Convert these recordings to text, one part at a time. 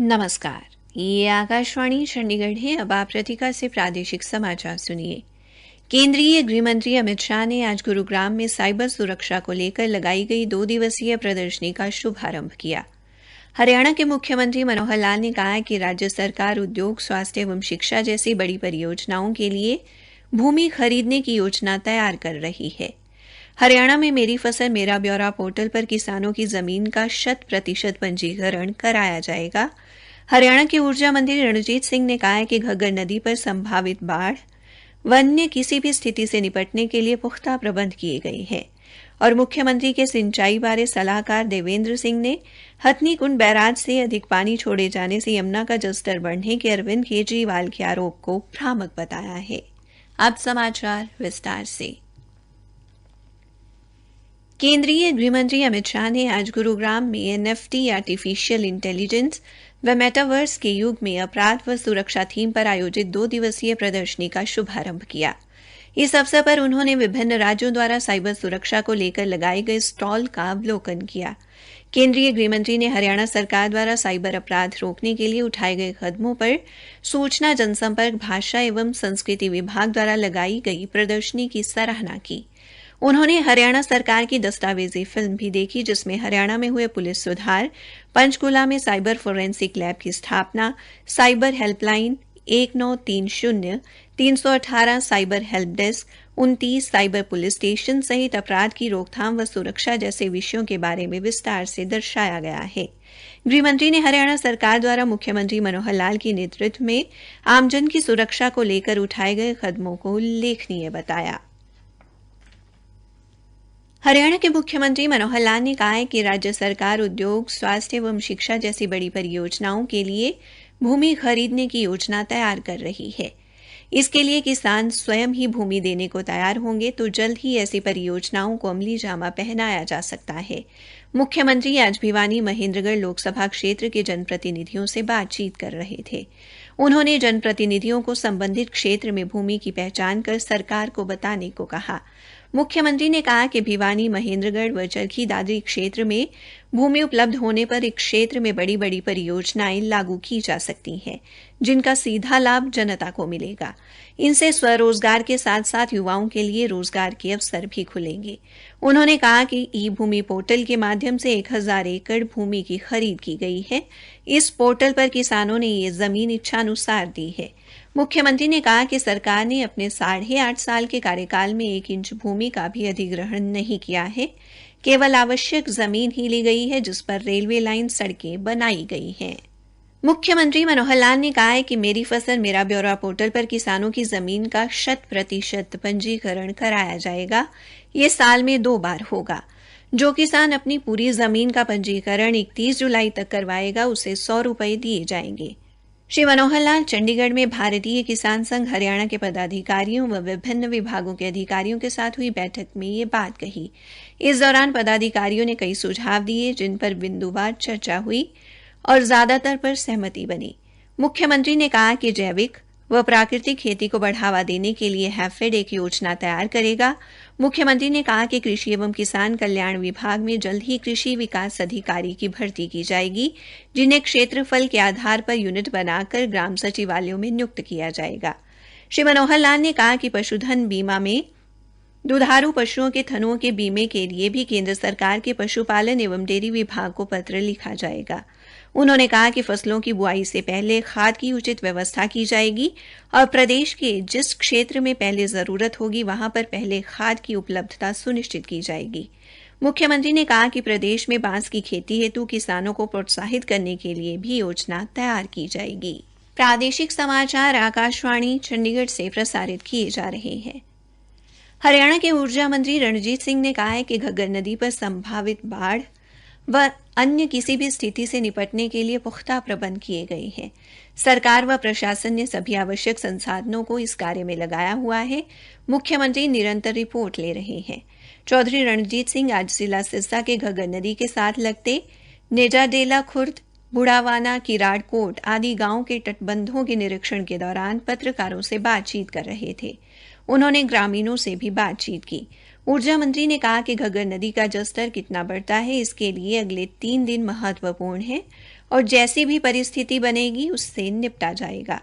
नमस्कार, ये आकाशवाणी चंडीगढ़ है। अब आप रतिका से प्रादेशिक समाचार सुनिए। केंद्रीय गृह मंत्री अमित शाह ने आज गुरुग्राम में साइबर सुरक्षा को लेकर लगाई गई 2 दिवसीय प्रदर्शनी का शुभारंभ किया। हरियाणा के मुख्यमंत्री मनोहर लाल ने कहा कि राज्य सरकार उद्योग, स्वास्थ्य एवं शिक्षा जैसी बड़ी परियोजनाओं के लिए भूमि खरीदने की योजना तैयार कर रही है। हरियाणा में मेरी फसल मेरा ब्यौरा पोर्टल पर किसानों की जमीन का 100% पंजीकरण कराया जाएगा। हरियाणा के ऊर्जा मंत्री रणजीत सिंह ने कहा है कि घग्गर नदी पर संभावित बाढ़ व अन्य किसी भी स्थिति से निपटने के लिए पुख्ता प्रबंध किए गए हैं। और मुख्यमंत्री के सिंचाई बारे सलाहकार देवेंद्र सिंह ने हथनीकुंड बैराज से अधिक पानी छोड़े जाने से यमुना का जलस्तर बढ़ने के अरविंद केजरीवाल के आरोप को भ्रामक बताया है। अब समाचार विस्तार से। केंद्रीय गृह मंत्री अमित शाह ने आज गुरुग्राम में एनएफटी, आर्टिफिशियल इंटेलिजेंस व मेटावर्स के युग में अपराध व सुरक्षा थीम पर आयोजित 2 दिवसीय प्रदर्शनी का शुभारंभ किया। इस अवसर पर उन्होंने विभिन्न राज्यों द्वारा साइबर सुरक्षा को लेकर लगाए गए स्टॉल का अवलोकन किया। केंद्रीय गृह मंत्री ने हरियाणा सरकार द्वारा साइबर अपराध रोकने के लिए उठाए गए कदमों पर सूचना, जनसंपर्क, भाषा एवं संस्कृति विभाग द्वारा लगाई गई प्रदर्शनी की सराहना की। उन्होंने हरियाणा सरकार की दस्तावेजी फिल्म भी देखी, जिसमें हरियाणा में हुए पुलिस सुधार, पंचकूला में साइबर फोरेंसिक लैब की स्थापना, cyber helpline 1930, 318 cyber help desk, 29 cyber police station सहित अपराध की रोकथाम व सुरक्षा जैसे विषयों के बारे में विस्तार से दर्शाया गया है। गृह मंत्री ने हरियाणा सरकार द्वारा मुख्यमंत्री मनोहर लाल के नेतृत्व में आमजन की सुरक्षा को लेकर उठाए गए कदमों को उल्लेखनीय बताया। हरियाणा के मुख्यमंत्री मनोहर लाल ने कहा है कि राज्य सरकार उद्योग, स्वास्थ्य एवं शिक्षा जैसी बड़ी परियोजनाओं के लिए भूमि खरीदने की योजना तैयार कर रही है। इसके लिए किसान स्वयं ही भूमि देने को तैयार होंगे तो जल्द ही ऐसी परियोजनाओं को अमली जामा पहनाया जा सकता है। मुख्यमंत्री आज भिवानी महेंद्रगढ़ लोकसभा क्षेत्र के जनप्रतिनिधियों से बातचीत कर रहे थे। उन्होंने जनप्रतिनिधियों को संबंधित क्षेत्र में भूमि की पहचान कर सरकार को बताने को कहा। मुख्यमंत्री ने कहा कि भिवानी, महेंद्रगढ़ व चरखी दादरी क्षेत्र में भूमि उपलब्ध होने पर इस क्षेत्र में बड़ी बड़ी परियोजनाएं लागू की जा सकती हैं, जिनका सीधा लाभ जनता को मिलेगा। इनसे स्वरोजगार के साथ साथ युवाओं के लिए रोजगार के अवसर भी खुलेंगे। उन्होंने कहा कि ई भूमि पोर्टल के माध्यम से 1000 एकड़ भूमि की खरीद की गई है। इस पोर्टल पर किसानों ने ये जमीन इच्छानुसार दी है। मुख्यमंत्री ने कहा कि सरकार ने अपने 8.5 साल के कार्यकाल में 1 इंच भूमि का भी अधिग्रहण नहीं किया है। केवल आवश्यक जमीन ही ली गई है, जिस पर रेलवे लाइन, सड़कें बनाई गई हैं। मुख्यमंत्री मनोहर लाल ने कहा है कि मेरी फसल मेरा ब्यौरा पोर्टल पर किसानों की जमीन का 100% पंजीकरण कराया जाएगा। ये साल में 2 बार होगा। जो किसान अपनी पूरी जमीन का पंजीकरण 31 जुलाई तक करवाएगा, उसे 100 रुपए दिए जाएंगे। श्री मनोहर लाल चंडीगढ़ में भारतीय किसान संघ हरियाणा के पदाधिकारियों व विभिन्न विभागों के अधिकारियों के साथ हुई बैठक में ये बात कही। इस दौरान पदाधिकारियों ने कई सुझाव दिए, जिन पर बिंदुवार चर्चा हुई और ज्यादातर पर सहमति बनी। मुख्यमंत्री ने कहा कि जैविक व प्राकृतिक खेती को बढ़ावा देने के लिए हैफेड एक योजना तैयार करेगा। मुख्यमंत्री ने कहा कि कृषि एवं किसान कल्याण विभाग में जल्द ही कृषि विकास अधिकारी की भर्ती की जाएगी, जिन्हें क्षेत्रफल के आधार पर यूनिट बनाकर ग्राम सचिवालयों में नियुक्त किया जाएगा। श्री मनोहर लाल ने कहा कि पशुधन बीमा में दुधारू पशुओं के थनों के बीमे के लिए भी केंद्र सरकार के पशुपालन एवं डेयरी विभाग को पत्र लिखा जाएगा। उन्होंने कहा कि फसलों की बुआई से पहले खाद की उचित व्यवस्था की जाएगी और प्रदेश के जिस क्षेत्र में पहले जरूरत होगी, वहां पर पहले खाद की उपलब्धता सुनिश्चित की जाएगी। मुख्यमंत्री ने कहा कि प्रदेश में बांस की खेती हेतु किसानों को प्रोत्साहित करने के लिए भी योजना तैयार की जाएगी। प्रादेशिक समाचार आकाशवाणी चंडीगढ़ से प्रसारित किए जा रहे हैं। हरियाणा के ऊर्जा मंत्री रणजीत सिंह ने कहा है कि घग्गर नदी पर संभावित बाढ़ व अन्य किसी भी स्थिति से निपटने के लिए पुख्ता प्रबंध किए गए हैं। सरकार व प्रशासन ने सभी आवश्यक संसाधनों को इस कार्य में लगाया हुआ है। मुख्यमंत्री निरंतर रिपोर्ट ले रहे हैं। चौधरी रणजीत सिंह आज जिला सिरसा के घग्गर नदी के साथ लगते नेजाडेला खुर्द, बुढ़ावाना, किराड़कोट आदि गांवों के तटबंधों के निरीक्षण के दौरान पत्रकारों से बातचीत कर रहे थे। उन्होंने ग्रामीणों से भी बातचीत की। ऊर्जा मंत्री ने कहा कि घग्गर नदी का जलस्तर कितना बढ़ता है, इसके लिए अगले 3 दिन महत्वपूर्ण है और जैसी भी परिस्थिति बनेगी उससे निपटा जाएगा।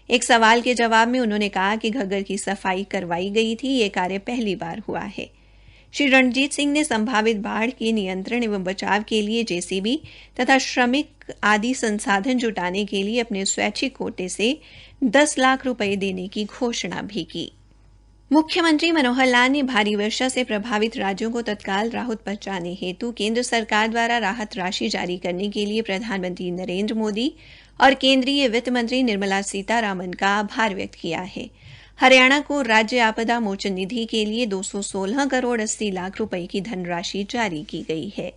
एक सवाल के जवाब में उन्होंने कहा कि घग्गर की सफाई करवाई गई थी, ये कार्य पहली बार हुआ है। श्री रणजीत सिंह ने संभावित बाढ़ के नियंत्रण एवं बचाव के लिए जेसीबी तथा श्रमिक आदि संसाधन जुटाने के लिए अपने स्वैच्छिक कोटे से 10 लाख रुपए देने की घोषणा भी की। मुख्यमंत्री मनोहर लाल ने भारी वर्षा से प्रभावित राज्यों को तत्काल राहत पहुंचाने हेतु केंद्र सरकार द्वारा राहत राशि जारी करने के लिए प्रधानमंत्री नरेंद्र मोदी और केंद्रीय वित्त मंत्री निर्मला सीतारामन का आभार व्यक्त किया है। हरियाणा को राज्य आपदा मोचन निधि के लिए 216 करोड़ 80 लाख रुपए की धनराशि जारी की गई है।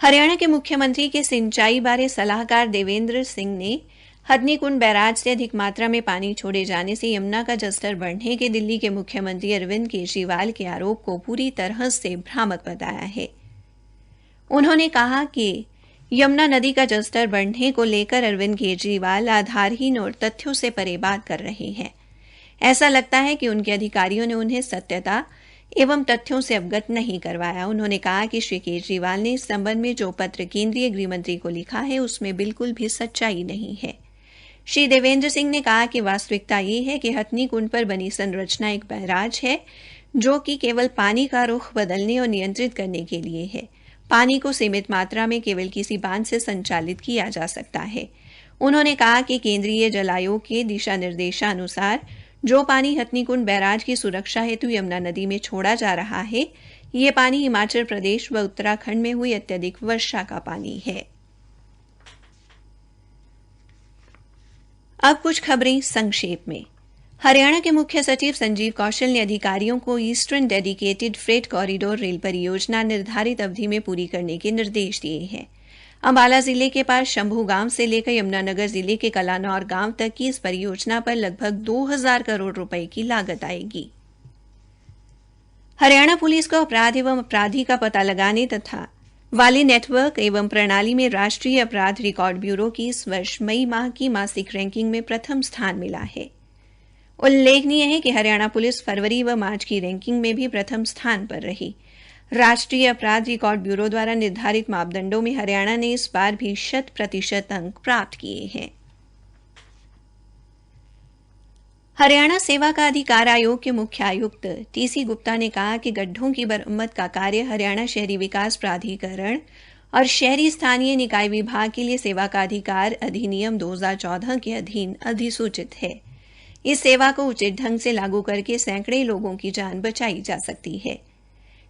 हरियाणा के मुख्यमंत्री के सिंचाई बारे सलाहकार देवेंद्र सिंह ने हथनीकुंड बैराज से अधिक मात्रा में पानी छोड़े जाने से यमुना का जलस्तर बढ़ने के दिल्ली के मुख्यमंत्री अरविंद केजरीवाल के आरोप को पूरी तरह से भ्रामक बताया है। उन्होंने कहा कि यमुना नदी का जलस्तर बढ़ने को लेकर अरविंद केजरीवाल आधारहीन और तथ्यों से परे बात कर रहे हैं। ऐसा लगता है कि उनके अधिकारियों ने उन्हें सत्यता एवं तथ्यों से अवगत नहीं करवाया। उन्होंने कहा कि श्री केजरीवाल ने इस संबंध में जो पत्र केंद्रीय गृह मंत्री को लिखा है उसमें बिल्कुल भी सच्चाई नहीं है। श्री देवेंद्र सिंह ने कहा कि वास्तविकता ये है कि हथनीकुंड पर बनी संरचना एक बैराज है जो कि केवल पानी का रुख बदलने और नियंत्रित करने के लिए है। पानी को सीमित मात्रा में केवल किसी बांध से संचालित किया जा सकता है। उन्होंने कहा कि केंद्रीय जल आयोग के दिशा निर्देशानुसार जो पानी हथनीकुंड बैराज की सुरक्षा हेतु यमुना नदी में छोड़ा जा रहा है, ये पानी हिमाचल प्रदेश व उत्तराखंड में हुई अत्यधिक वर्षा का पानी है। अब कुछ खबरें संक्षेप में। हरियाणा के मुख्य सचिव संजीव कौशल ने अधिकारियों को eastern dedicated freight corridor rail परियोजना निर्धारित अवधि में पूरी करने के निर्देश दिए हैं। अंबाला जिले के पास शंभू गांव से लेकर यमुनानगर जिले के कलानौर गांव तक की इस परियोजना पर लगभग 2000 करोड़ रुपए की लागत आएगी। हरियाणा पुलिस को अपराध एवं अपराधी का पता लगाने तथा वाले नेटवर्क एवं प्रणाली में राष्ट्रीय अपराध रिकॉर्ड ब्यूरो की इस वर्ष मई माह की मासिक रैंकिंग में प्रथम स्थान मिला है। उल्लेखनीय है कि हरियाणा पुलिस फरवरी व मार्च की रैंकिंग में भी प्रथम स्थान पर रही। राष्ट्रीय अपराध रिकॉर्ड ब्यूरो द्वारा निर्धारित मापदंडों में हरियाणा ने इस बार भी 100% अंक प्राप्त किए हैं। हरियाणा सेवा का अधिकार आयोग के मुख्य आयुक्त टीसी गुप्ता ने कहा कि गड्ढों की मरम्मत का कार्य हरियाणा शहरी विकास प्राधिकरण और शहरी स्थानीय निकाय विभाग के लिए सेवा का अधिकार अधिनियम 2014 के अधीन अधिसूचित है। इस सेवा को उचित ढंग से लागू करके सैकड़े लोगों की जान बचाई जा सकती है।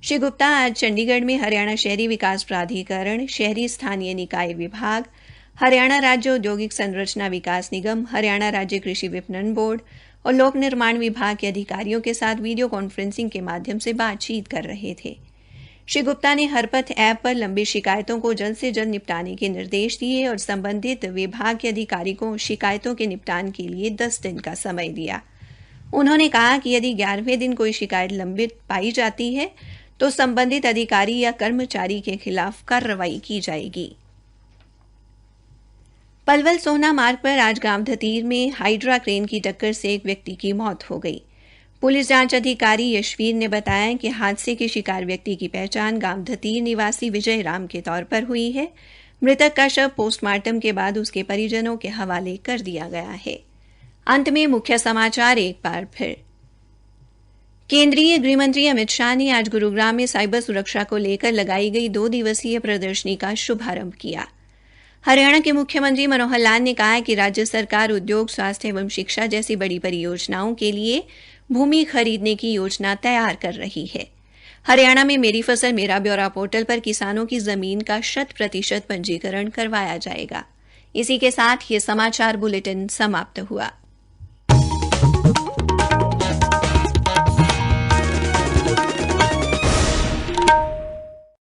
श्री गुप्ता आज चंडीगढ़ में हरियाणा शहरी विकास प्राधिकरण, शहरी स्थानीय निकाय विभाग, हरियाणा राज्य औद्योगिक संरचना विकास निगम, हरियाणा राज्य कृषि विपणन बोर्ड और लोक निर्माण विभाग के अधिकारियों के साथ वीडियो कॉन्फ्रेंसिंग के माध्यम से बातचीत कर रहे थे। श्री गुप्ता ने हरपथ ऐप पर लंबी शिकायतों को जल्द से जल्द निपटाने के निर्देश दिए और संबंधित विभाग के अधिकारी को शिकायतों के निपटान के लिए 10 दिन का समय दिया। उन्होंने कहा कि यदि 11वें दिन कोई शिकायत लंबित पाई जाती है तो संबंधित अधिकारी या कर्मचारी के खिलाफ कार्रवाई की जाएगी। पलवल सोहना मार्ग पर आज गांव धतीर में हाइड्रा क्रेन की टक्कर से एक व्यक्ति की मौत हो गई। पुलिस जांच अधिकारी यशवीर ने बताया कि हादसे के शिकार व्यक्ति की पहचान गांव धतीर निवासी विजय राम के तौर पर हुई है। मृतक का शव पोस्टमार्टम के बाद उसके परिजनों के हवाले कर दिया गया है। अंत में मुख्य समाचार एक बार फिर। केंद्रीय गृह मंत्री अमित शाह ने आज गुरुग्राम में साइबर सुरक्षा को लेकर लगाई गई 2 दिवसीय प्रदर्शनी का शुभारंभ किया। हरियाणा के मुख्यमंत्री मनोहर लाल ने कहा है कि राज्य सरकार उद्योग, स्वास्थ्य एवं शिक्षा जैसी बड़ी परियोजनाओं के लिए भूमि खरीदने की योजना तैयार कर रही है। हरियाणा में मेरी फसल मेरा ब्यौरा पोर्टल पर किसानों की जमीन का 100% पंजीकरण करवाया जाएगा। इसी के साथ ये समाचार बुलेटिन समाप्त हुआ।